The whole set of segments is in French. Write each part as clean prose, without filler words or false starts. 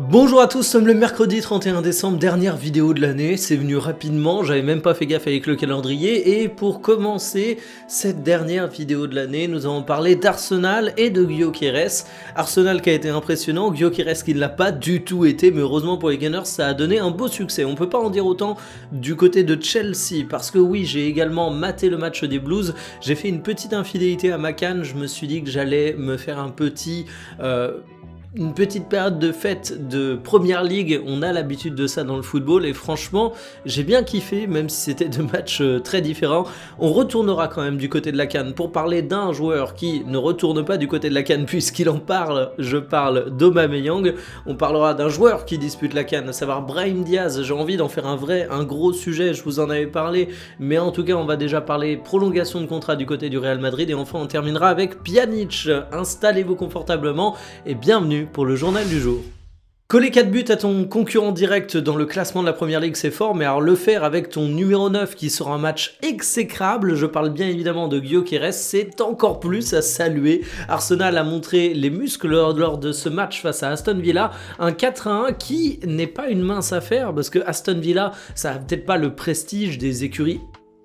Bonjour à tous, nous sommes le mercredi 31 décembre, dernière vidéo de l'année, c'est venu rapidement, j'avais même pas fait gaffe avec le calendrier, et pour commencer cette dernière vidéo de l'année, nous allons parler d'Arsenal et de Gyökeres. Arsenal qui a été impressionnant, Gyökeres qui ne l'a pas du tout été, mais heureusement pour les Gunners, ça a donné un beau succès. On peut pas en dire autant du côté de Chelsea, parce que oui, j'ai également maté le match des Blues, j'ai fait une petite infidélité à ma canne, je me suis dit que j'allais me faire une petite période de fête de Première Ligue, on a l'habitude de ça dans le football et franchement j'ai bien kiffé même si c'était deux matchs très différents. On retournera quand même du côté de la CAN pour parler d'un joueur qui ne retourne pas du côté de la CAN puisqu'il en parle, je parle d'Aubameyang. On parlera d'un joueur qui dispute la CAN, à savoir Brahim Diaz. J'ai envie d'en faire un gros sujet, je vous en avais parlé, mais en tout cas on va déjà parler prolongation de contrat du côté du Real Madrid et enfin on terminera avec Pjanic. Installez-vous confortablement et bienvenue pour le journal du jour. Coller 4 buts à ton concurrent direct dans le classement de la Première Ligue, c'est fort, mais alors le faire avec ton numéro 9 qui sera un match exécrable, je parle bien évidemment de Gyökeres, c'est encore plus à saluer. Arsenal a montré les muscles lors de ce match face à Aston Villa, un 4-1 qui n'est pas une mince affaire, parce que Aston Villa, ça n'a peut-être pas le prestige des écuries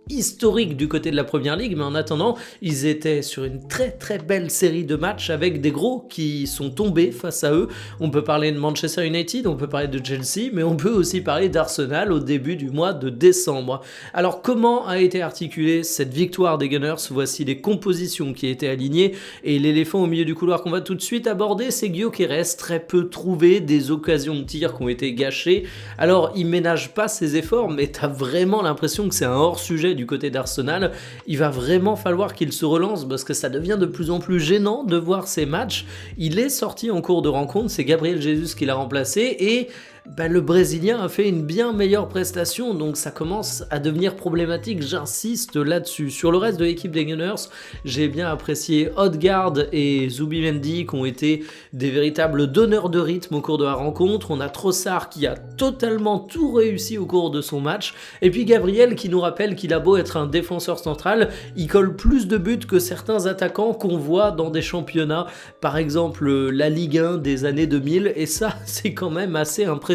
historique du côté de la Première Ligue, mais en attendant, ils étaient sur une très belle série de matchs avec des gros qui sont tombés face à eux. On peut parler de Manchester United, on peut parler de Chelsea, mais on peut aussi parler d'Arsenal au début du mois de décembre. Alors comment a été articulée cette victoire des Gunners? Voici les compositions qui étaient alignées et l'éléphant au milieu du couloir qu'on va tout de suite aborder, c'est Gyökeres, très peu trouvé, des occasions de tir qui ont été gâchées. Alors il ménage pas ses efforts, mais t'as vraiment l'impression que c'est un hors-sujet du côté d'Arsenal. Il va vraiment falloir qu'il se relance parce que ça devient de plus en plus gênant de voir ces matchs. Il est sorti en cours de rencontre, c'est Gabriel Jesus qui l'a remplacé et le Brésilien a fait une bien meilleure prestation, donc ça commence à devenir problématique, j'insiste là-dessus. Sur le reste de l'équipe des Gunners, j'ai bien apprécié Odegaard et Zubimendi qui ont été des véritables donneurs de rythme au cours de la rencontre. On a Trossard qui a totalement tout réussi au cours de son match, et puis Gabriel qui nous rappelle qu'il a beau être un défenseur central, il colle plus de buts que certains attaquants qu'on voit dans des championnats, par exemple la Ligue 1 des années 2000, et ça c'est quand même assez impressionnant.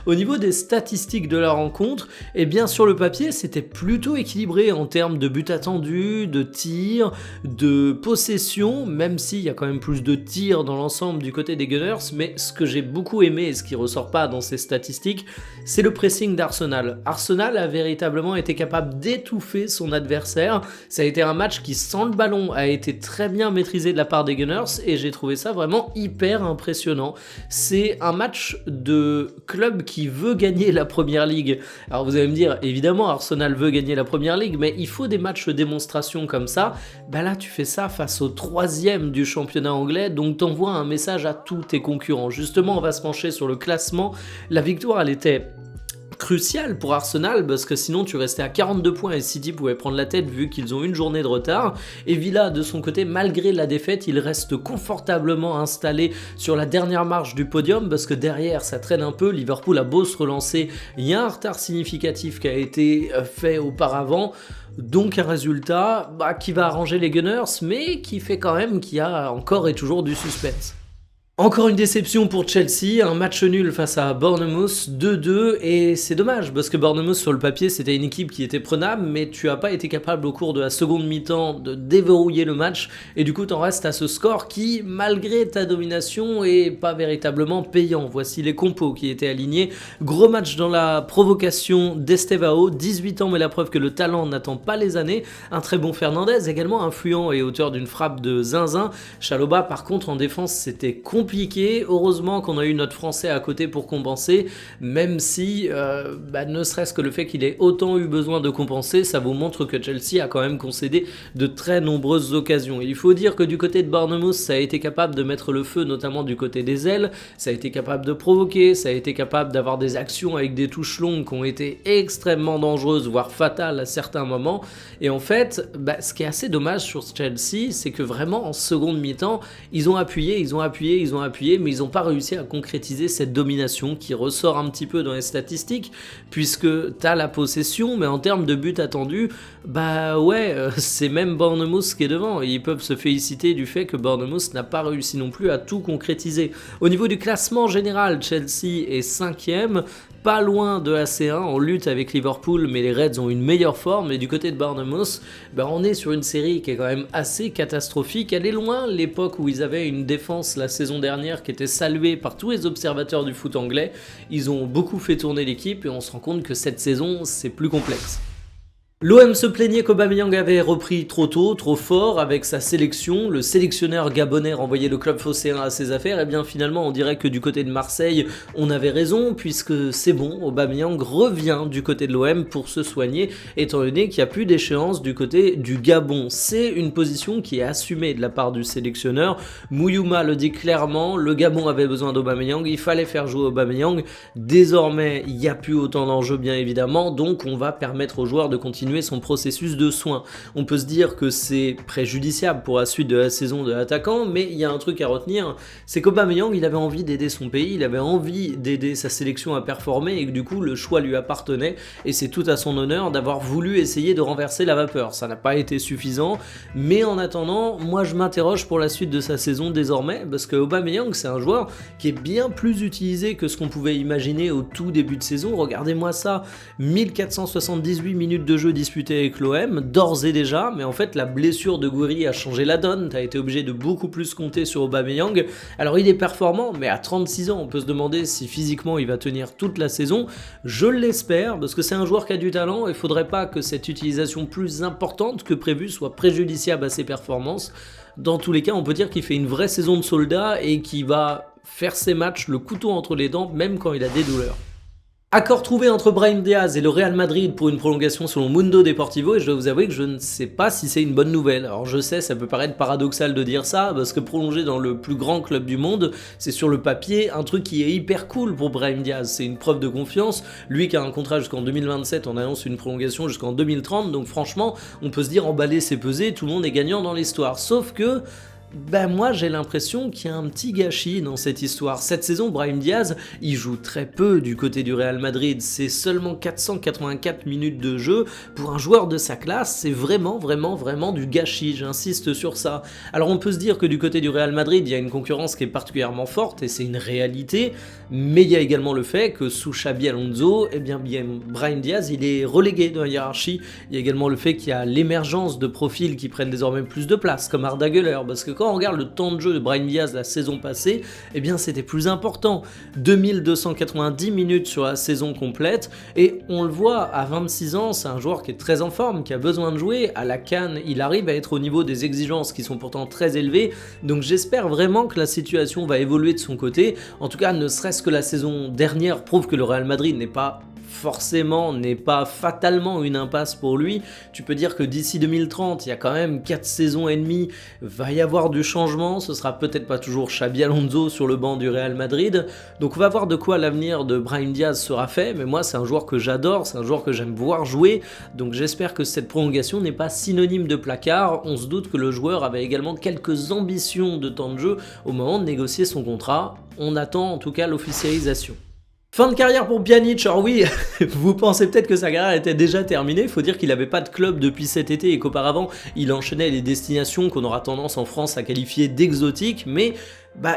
Au niveau des statistiques de la rencontre, eh bien sur le papier c'était plutôt équilibré en termes de buts attendus, de tirs, de possession, même s'il y a quand même plus de tirs dans l'ensemble du côté des Gunners, mais ce que j'ai beaucoup aimé et ce qui ressort pas dans ces statistiques, c'est le pressing d'Arsenal. Arsenal a véritablement été capable d'étouffer son adversaire, ça a été un match qui sans le ballon a été très bien maîtrisé de la part des Gunners et j'ai trouvé ça vraiment hyper impressionnant. C'est un match de club qui veut gagner la Première Ligue. Alors vous allez me dire, évidemment Arsenal veut gagner la Première Ligue, mais il faut des matchs de démonstration comme ça. Là tu fais ça face au 3e du championnat anglais, donc t'envoies un message à tous tes concurrents. Justement on va se pencher sur le classement. La victoire elle était crucial pour Arsenal parce que sinon tu restais à 42 points et City pouvait prendre la tête vu qu'ils ont une journée de retard, et Villa de son côté malgré la défaite il reste confortablement installé sur la dernière marche du podium parce que derrière ça traîne un peu. Liverpool a beau se relancer, il y a un retard significatif qui a été fait auparavant, donc un résultat qui va arranger les Gunners mais qui fait quand même qu'il y a encore et toujours du suspense. Encore une déception pour Chelsea, un match nul face à Bournemouth, 2-2, et c'est dommage parce que Bournemouth sur le papier c'était une équipe qui était prenable, mais tu n'as pas été capable au cours de la seconde mi-temps de déverrouiller le match et du coup t'en restes à ce score qui, malgré ta domination, est pas véritablement payant. Voici les compos qui étaient alignés. Gros match dans la provocation d'Estevao, 18 ans mais la preuve que le talent n'attend pas les années. Un très bon Fernandez, également influent et auteur d'une frappe de zinzin. Chalobah par contre en défense c'était compliqué. Heureusement qu'on a eu notre français à côté pour compenser, même si ne serait-ce que le fait qu'il ait autant eu besoin de compenser, ça vous montre que Chelsea a quand même concédé de très nombreuses occasions. Et il faut dire que du côté de Bournemouth, ça a été capable de mettre le feu, notamment du côté des ailes, ça a été capable de provoquer, ça a été capable d'avoir des actions avec des touches longues qui ont été extrêmement dangereuses, voire fatales à certains moments. Et en fait, ce qui est assez dommage sur Chelsea, c'est que vraiment en seconde mi-temps, ils ont appuyé, ont appuyé, mais ils n'ont pas réussi à concrétiser cette domination qui ressort un petit peu dans les statistiques, puisque tu as la possession, mais en termes de buts attendus, bah ouais, c'est même Bournemouth qui est devant, et ils peuvent se féliciter du fait que Bournemouth n'a pas réussi non plus à tout concrétiser. Au niveau du classement général, Chelsea est 5e, pas loin de AC1 en lutte avec Liverpool, mais les Reds ont une meilleure forme. Et du côté de Bournemouth, on est sur une série qui est quand même assez catastrophique. Elle est loin l'époque où ils avaient une défense la saison dernière qui était saluée par tous les observateurs du foot anglais. Ils ont beaucoup fait tourner l'équipe et on se rend compte que cette saison, c'est plus complexe. L'OM se plaignait qu'Aubameyang avait repris trop tôt, trop fort avec sa sélection. Le sélectionneur gabonais renvoyait le club phocéen à ses affaires. Et bien finalement, on dirait que du côté de Marseille, on avait raison puisque c'est bon, Aubameyang revient du côté de l'OM pour se soigner, étant donné qu'il n'y a plus d'échéance du côté du Gabon. C'est une position qui est assumée de la part du sélectionneur. Mouyouma le dit clairement, le Gabon avait besoin d'Aubameyang, il fallait faire jouer Aubameyang. Désormais, il n'y a plus autant d'enjeux bien évidemment, donc on va permettre aux joueurs de continuer son processus de soins. On peut se dire que c'est préjudiciable pour la suite de la saison de l'attaquant, mais il y a un truc à retenir, c'est qu'Aubameyang, il avait envie d'aider son pays, il avait envie d'aider sa sélection à performer et que du coup le choix lui appartenait et c'est tout à son honneur d'avoir voulu essayer de renverser la vapeur. Ça n'a pas été suffisant, mais en attendant, moi je m'interroge pour la suite de sa saison désormais parce que Aubameyang, c'est un joueur qui est bien plus utilisé que ce qu'on pouvait imaginer au tout début de saison. Regardez-moi ça, 1478 minutes de jeu disputé avec l'OM, d'ores et déjà, mais en fait la blessure de Gouiri a changé la donne, t'as été obligé de beaucoup plus compter sur Aubameyang. Alors il est performant, mais à 36 ans, on peut se demander si physiquement il va tenir toute la saison. Je l'espère, parce que c'est un joueur qui a du talent, et il faudrait pas que cette utilisation plus importante que prévu soit préjudiciable à ses performances. Dans tous les cas, on peut dire qu'il fait une vraie saison de soldat et qu'il va faire ses matchs le couteau entre les dents, même quand il a des douleurs. Accord trouvé entre Brahim Diaz et le Real Madrid pour une prolongation selon Mundo Deportivo et je dois vous avouer que je ne sais pas si c'est une bonne nouvelle. Alors je sais, ça peut paraître paradoxal de dire ça parce que prolonger dans le plus grand club du monde, c'est sur le papier un truc qui est hyper cool pour Brahim Diaz. C'est une preuve de confiance. Lui qui a un contrat jusqu'en 2027, on annonce une prolongation jusqu'en 2030, donc franchement, on peut se dire emballer c'est peser, tout le monde est gagnant dans l'histoire. Sauf que moi j'ai l'impression qu'il y a un petit gâchis dans cette histoire. Cette saison, Brahim Diaz, il joue très peu du côté du Real Madrid. C'est seulement 484 minutes de jeu. Pour un joueur de sa classe, c'est vraiment du gâchis, j'insiste sur ça. Alors on peut se dire que du côté du Real Madrid, il y a une concurrence qui est particulièrement forte et c'est une réalité, mais il y a également le fait que sous Xabi Alonso, Brahim Diaz, il est relégué dans la hiérarchie. Il y a également le fait qu'il y a l'émergence de profils qui prennent désormais plus de place, comme Arda Güler, parce que quand on regarde le temps de jeu de Brahim Diaz la saison passée, c'était plus important. 2290 minutes sur la saison complète, et on le voit, à 26 ans, c'est un joueur qui est très en forme, qui a besoin de jouer. À la CAN, il arrive à être au niveau des exigences qui sont pourtant très élevées, donc j'espère vraiment que la situation va évoluer de son côté. En tout cas, ne serait-ce que la saison dernière prouve que le Real Madrid n'est pas fatalement une impasse pour lui. Tu peux dire que d'ici 2030, il y a quand même 4 saisons et demie, va y avoir du changement, ce sera peut-être pas toujours Xabi Alonso sur le banc du Real Madrid, donc on va voir de quoi l'avenir de Brahim Diaz sera fait, mais moi c'est un joueur que j'adore, c'est un joueur que j'aime voir jouer, donc j'espère que cette prolongation n'est pas synonyme de placard. On se doute que le joueur avait également quelques ambitions de temps de jeu au moment de négocier son contrat, on attend en tout cas l'officialisation. Fin de carrière pour Pjanic, alors oui, vous pensez peut-être que sa carrière était déjà terminée, il faut dire qu'il n'avait pas de club depuis cet été et qu'auparavant il enchaînait les destinations qu'on aura tendance en France à qualifier d'exotiques, mais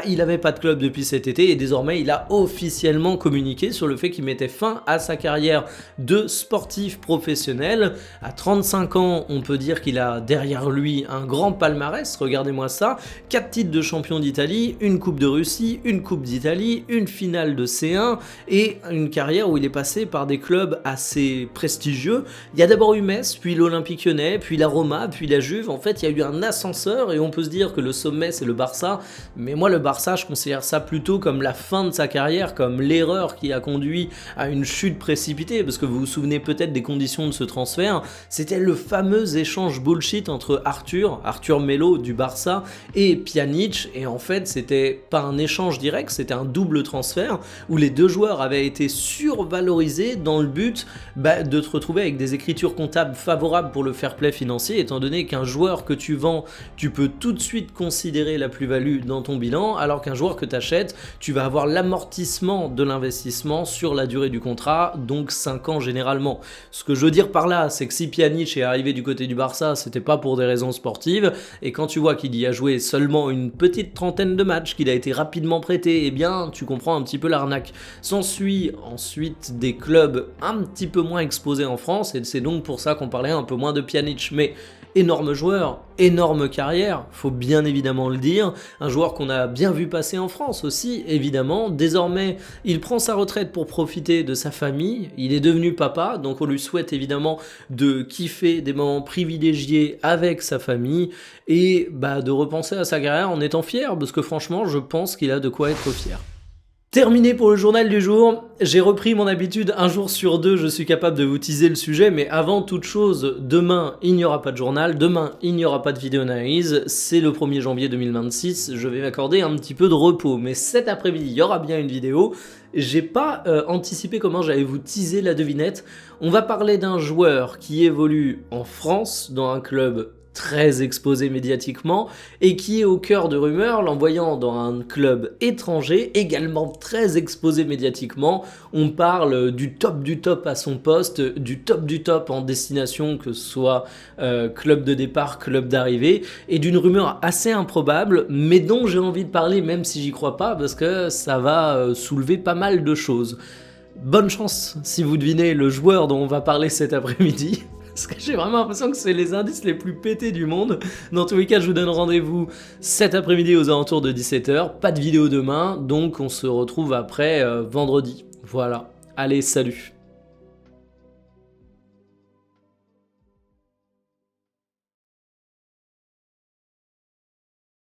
il n'avait pas de club depuis cet été et désormais il a officiellement communiqué sur le fait qu'il mettait fin à sa carrière de sportif professionnel. À 35 ans, on peut dire qu'il a derrière lui un grand palmarès, regardez-moi ça, 4 titres de champion d'Italie, une coupe de Russie, une coupe d'Italie, une finale de C1 et une carrière où il est passé par des clubs assez prestigieux. Il y a d'abord eu Metz, puis l'Olympique Lyonnais, puis la Roma, puis la Juve. En fait, il y a eu un ascenseur et on peut se dire que le sommet c'est le Barça, mais moi le Barça, je considère ça plutôt comme la fin de sa carrière, comme l'erreur qui a conduit à une chute précipitée, parce que vous vous souvenez peut-être des conditions de ce transfert, c'était le fameux échange bullshit entre Arthur Melo du Barça et Pjanic, et en fait c'était pas un échange direct, c'était un double transfert où les deux joueurs avaient été survalorisés dans le but de te retrouver avec des écritures comptables favorables pour le fair play financier, étant donné qu'un joueur que tu vends, tu peux tout de suite considérer la plus-value dans ton bilan. bilan, alors qu'un joueur que tu achètes, tu vas avoir l'amortissement de l'investissement sur la durée du contrat, donc 5 ans généralement. Ce que je veux dire par là, c'est que si Pjanic est arrivé du côté du Barça, c'était pas pour des raisons sportives, et quand tu vois qu'il y a joué seulement une petite trentaine de matchs, qu'il a été rapidement prêté, eh bien tu comprends un petit peu l'arnaque. S'ensuit ensuite des clubs un petit peu moins exposés en France, et c'est donc pour ça qu'on parlait un peu moins de Pjanic, mais énorme joueur, énorme carrière, faut bien évidemment le dire, un joueur qu'on a bien vu passer en France aussi, évidemment. Désormais, il prend sa retraite pour profiter de sa famille, il est devenu papa, donc on lui souhaite évidemment de kiffer des moments privilégiés avec sa famille, et de repenser à sa carrière en étant fier, parce que franchement, je pense qu'il a de quoi être fier. Terminé pour le journal du jour, j'ai repris mon habitude, un jour sur deux je suis capable de vous teaser le sujet, mais avant toute chose, demain il n'y aura pas de journal, demain il n'y aura pas de vidéo analyse, c'est le 1er janvier 2026, je vais m'accorder un petit peu de repos, mais cet après-midi il y aura bien une vidéo. J'ai pas anticipé comment j'allais vous teaser la devinette. On va parler d'un joueur qui évolue en France, dans un club très exposé médiatiquement et qui est au cœur de rumeurs, l'envoyant dans un club étranger également très exposé médiatiquement. On parle du top à son poste, du top en destination, que ce soit club de départ, club d'arrivée, et d'une rumeur assez improbable mais dont j'ai envie de parler même si j'y crois pas, parce que ça va soulever pas mal de choses. Bonne chance si vous devinez le joueur dont on va parler cet après-midi. Parce que j'ai vraiment l'impression que c'est les indices les plus pétés du monde. Dans tous les cas, je vous donne rendez-vous cet après-midi aux alentours de 17 h. Pas de vidéo demain, donc on se retrouve après vendredi. Voilà. Allez, salut!